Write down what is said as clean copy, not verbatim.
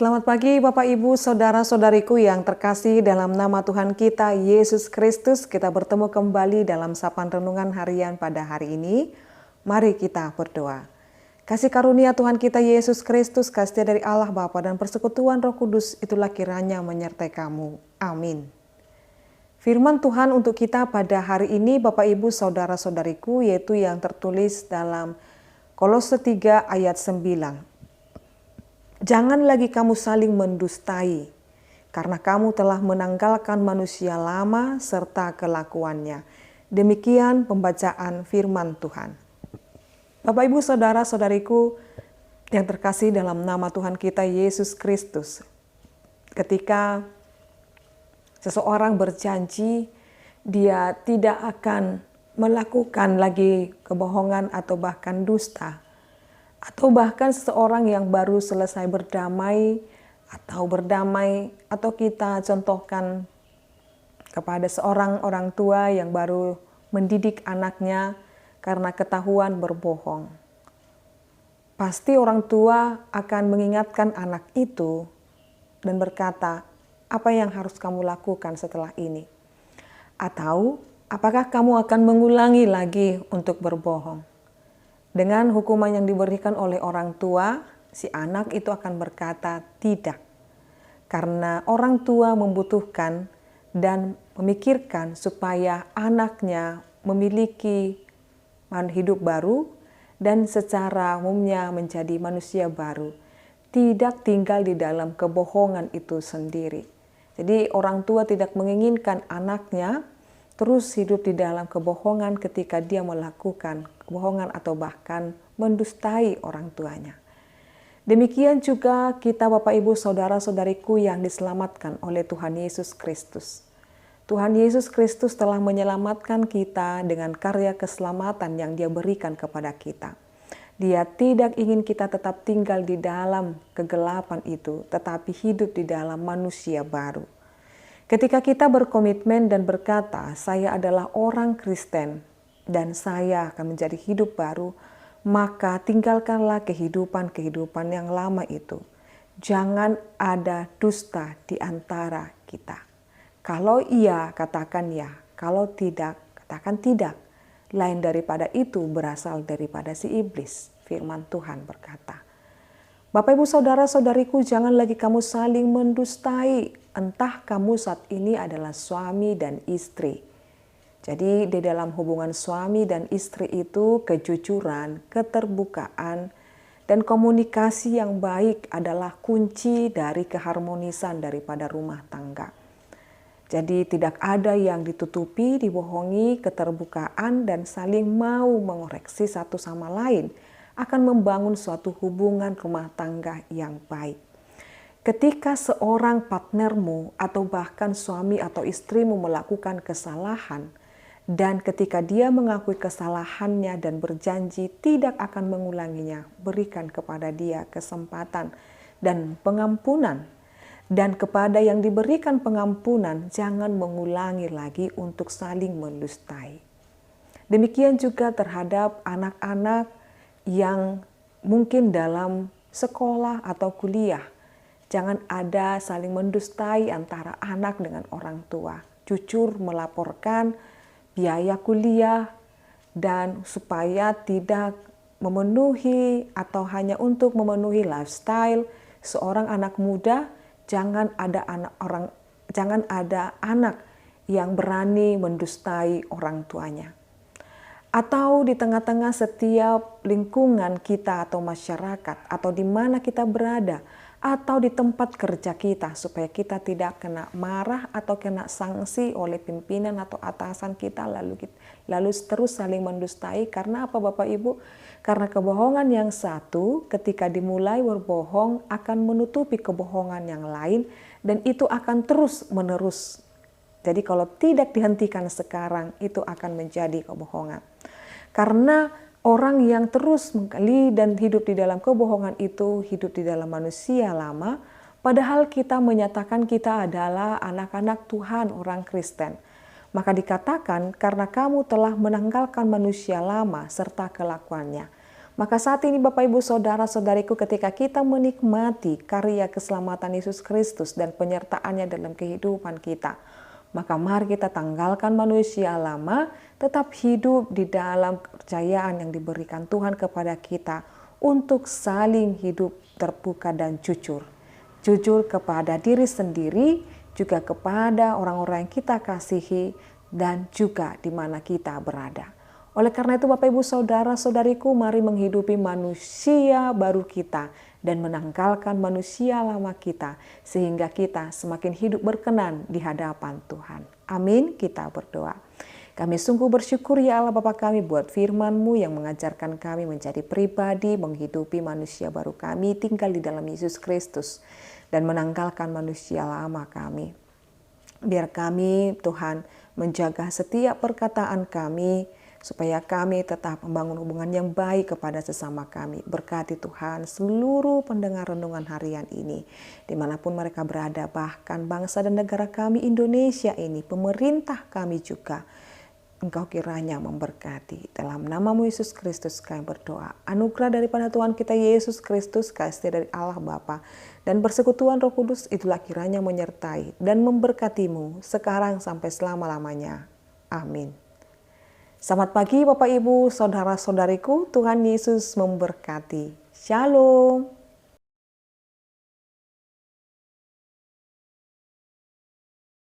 Selamat pagi Bapak Ibu, Saudara-saudariku yang terkasih dalam nama Tuhan kita Yesus Kristus. Kita bertemu kembali dalam sapaan renungan harian pada hari ini. Mari kita berdoa. Kasih karunia Tuhan kita Yesus Kristus, kasih dari Allah Bapa dan persekutuan Roh Kudus itulah kiranya menyertai kamu. Amin. Firman Tuhan untuk kita pada hari ini Bapak Ibu Saudara-saudariku yaitu yang tertulis dalam Kolose 3 ayat 9. Jangan lagi kamu saling mendustai, karena kamu telah menanggalkan manusia lama serta kelakuannya. Demikian pembacaan firman Tuhan. Bapak Ibu Saudara-saudariku yang terkasih dalam nama Tuhan kita Yesus Kristus. Ketika seseorang berjanji dia tidak akan melakukan lagi kebohongan atau bahkan dusta, atau bahkan seseorang yang baru selesai berdamai, atau kita contohkan kepada seorang orang tua yang baru mendidik anaknya karena ketahuan berbohong. Pasti orang tua akan mengingatkan anak itu dan berkata, apa yang harus kamu lakukan setelah ini? Atau apakah kamu akan mengulangi lagi untuk berbohong? Dengan hukuman yang diberikan oleh orang tua, si anak itu akan berkata tidak. Karena orang tua membutuhkan dan memikirkan supaya anaknya memiliki hidup baru dan secara umumnya menjadi manusia baru. Tidak tinggal di dalam kebohongan itu sendiri. Jadi orang tua tidak menginginkan anaknya terus hidup di dalam kebohongan ketika dia melakukan kebohongan atau bahkan mendustai orang tuanya. Demikian juga kita Bapak Ibu Saudara-saudariku yang diselamatkan oleh Tuhan Yesus Kristus. Tuhan Yesus Kristus telah menyelamatkan kita dengan karya keselamatan yang Dia berikan kepada kita. Dia tidak ingin kita tetap tinggal di dalam kegelapan itu, tetapi hidup di dalam manusia baru. Ketika kita berkomitmen dan berkata, saya adalah orang Kristen dan saya akan menjadi hidup baru, maka tinggalkanlah kehidupan yang lama itu. Jangan ada dusta di antara kita. Kalau iya, katakan ya. Kalau tidak, katakan tidak. Lain daripada itu berasal daripada si iblis. Firman Tuhan berkata. Bapak Ibu Saudara-saudariku, jangan lagi kamu saling mendustai. Entah kamu saat ini adalah suami dan istri. Jadi di dalam hubungan suami dan istri itu kejujuran, keterbukaan, dan komunikasi yang baik adalah kunci dari keharmonisan daripada rumah tangga. Jadi tidak ada yang ditutupi, dibohongi, keterbukaan dan saling mau mengoreksi satu sama lain akan membangun suatu hubungan rumah tangga yang baik. Ketika seorang partnermu atau bahkan suami atau istrimu melakukan kesalahan dan ketika dia mengakui kesalahannya dan berjanji tidak akan mengulanginya, berikan kepada dia kesempatan dan pengampunan. Dan kepada yang diberikan pengampunan, jangan mengulangi lagi untuk saling mendustai. Demikian juga terhadap anak-anak yang mungkin dalam sekolah atau kuliah. Jangan ada saling mendustai antara anak dengan orang tua. Jujur melaporkan biaya kuliah dan supaya tidak memenuhi atau hanya untuk memenuhi lifestyle seorang anak muda, jangan ada anak yang berani mendustai orang tuanya. Atau di tengah-tengah setiap lingkungan kita atau masyarakat atau di mana kita berada, atau di tempat kerja kita supaya kita tidak kena marah atau kena sanksi oleh pimpinan atau atasan kita lalu terus saling mendustai. Karena apa Bapak Ibu? Karena kebohongan yang satu ketika dimulai berbohong akan menutupi kebohongan yang lain dan itu akan terus menerus. Jadi kalau tidak dihentikan sekarang itu akan menjadi kebohongan. Karena orang yang terus menggali dan hidup di dalam kebohongan itu hidup di dalam manusia lama, padahal kita menyatakan kita adalah anak-anak Tuhan, orang Kristen. Maka dikatakan karena kamu telah menanggalkan manusia lama serta kelakuannya. Maka saat ini Bapak Ibu Saudara-saudariku, ketika kita menikmati karya keselamatan Yesus Kristus dan penyertaannya dalam kehidupan kita, maka mari kita tanggalkan manusia lama, tetap hidup di dalam kepercayaan yang diberikan Tuhan kepada kita untuk saling hidup terbuka dan jujur. Jujur kepada diri sendiri, juga kepada orang-orang yang kita kasihi, dan juga di mana kita berada. Oleh karena itu Bapak Ibu Saudara-saudariku, mari menghidupi manusia baru kita dan menanggalkan manusia lama kita, sehingga kita semakin hidup berkenan di hadapan Tuhan. Amin, kita berdoa. Kami sungguh bersyukur ya Allah Bapa kami buat firman-Mu yang mengajarkan kami menjadi pribadi, menghidupi manusia baru kami, tinggal di dalam Yesus Kristus, dan menanggalkan manusia lama kami. Biar kami Tuhan menjaga setiap perkataan kami, supaya kami tetap membangun hubungan yang baik kepada sesama kami. Berkati Tuhan seluruh pendengar renungan harian ini, dimanapun mereka berada, bahkan bangsa dan negara kami Indonesia ini, pemerintah kami juga. Engkau kiranya memberkati. Dalam nama-Mu Yesus Kristus kami berdoa. Anugerah daripada Tuhan kita Yesus Kristus, kasih dari Allah Bapa, dan persekutuan Roh Kudus itulah kiranya menyertai dan memberkati-Mu sekarang sampai selama-lamanya. Amin. Selamat pagi Bapak Ibu, Saudara-saudariku, Tuhan Yesus memberkati. Shalom.